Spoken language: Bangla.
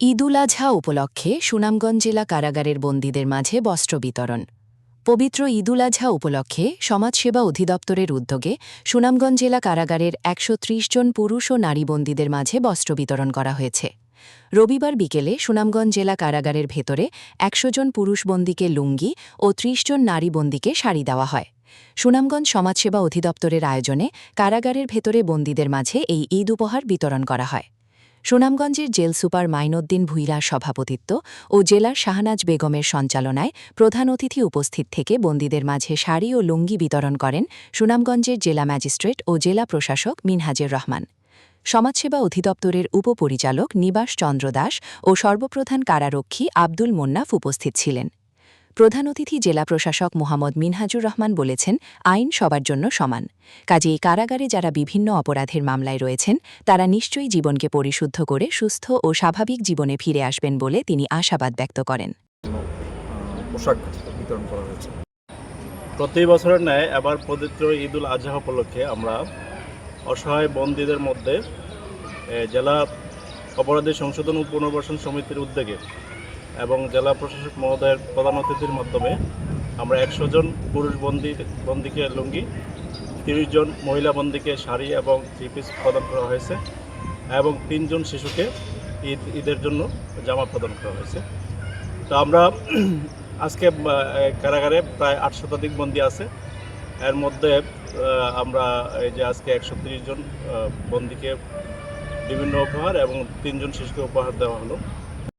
ঈদ-উল আজহা উপলক্ষে সুনামগঞ্জ জেলা কারাগারের বন্দীদের মাঝে বস্ত্র বিতরণ। পবিত্র ঈদ-উল আজহা উপলক্ষে সমাজসেবা অধিদপ্তরের উদ্যোগে সুনামগঞ্জ জেলা কারাগারের ১৩০ জন পুরুষ ও নারী বন্দীদের মাঝে বস্ত্র বিতরণ করা হয়েছে। রবিবার বিকেলে সুনামগঞ্জ জেলা কারাগারের ভেতরে ১০০ জন পুরুষ বন্দীকে লুঙ্গি ও ৩০ জন নারী বন্দীকে শাড়ি দেওয়া হয়। সুনামগঞ্জ সমাজসেবা অধিদপ্তরের আয়োজনে কারাগারের ভেতরে বন্দীদের মাঝে এই ঈদ উপহার বিতরণ করা হয়। সুনামগঞ্জের জেল সুপার মাইনউদ্দিন ভুইয়ার সভাপতিত্ব ও জেলার শাহনাজ বেগমের সঞ্চালনায় প্রধান অতিথি উপস্থিত থেকে বন্দীদের মাঝে শাড়ি ও লুঙ্গি বিতরণ করেন সুনামগঞ্জের জেলা ম্যাজিস্ট্রেট ও জেলা প্রশাসক মিনহাজুর রহমান। সমাজসেবা অধিদপ্তরের উপপরিচালক নিবাস চন্দ্র দাস ও সর্বপ্রধান কারারক্ষী আব্দুল মোন্নাফ উপস্থিত ছিলেন। প্রধান অতিথি জেলা প্রশাসক মোহাম্মদ মিনহাজুর রহমান বলেছেন, আইন সবার জন্য সমান। কাজেই কারাগারে যারা বিভিন্ন অপরাধের মামলায় রয়েছেন তারা নিশ্চয়ই জীবনকে পরিশুদ্ধ করে সুস্থ ও স্বাভাবিক জীবনে ফিরে আসবেন বলে তিনি আশাবাদ ব্যক্ত করেন। পোশাক বিতরণ করা হয়েছে। প্রতি বছরের ন্যায় এবার পবিত্র ঈদ-উল আজহা উপলক্ষে আমরা অসহায় বন্দীদের মধ্যে জেলা অপরাধী সংশোধন ও পুনর্বাসন সমিতির উদ্যোগে এবং জেলা প্রশাসক মহোদয়ের প্রধান অতিথির মাধ্যমে আমরা ১০০ জন পুরুষ বন্দীকে লুঙ্গি, ৩০ জন মহিলা বন্দীকে শাড়ি এবং 3 পিস প্রদান করা হয়েছে এবং ৩ জন শিশুকে ঈদের জন্য জামা প্রদান করা হয়েছে। তো আমরা আজকে কারাগারে প্রায় ৮ শতাধিক বন্দী আছে। এর মধ্যে আমরা এই যে আজকে ১৩০ জন বন্দীকে বিভিন্ন উপহার এবং ৩ জন শিশুকে উপহার দেওয়া হলো।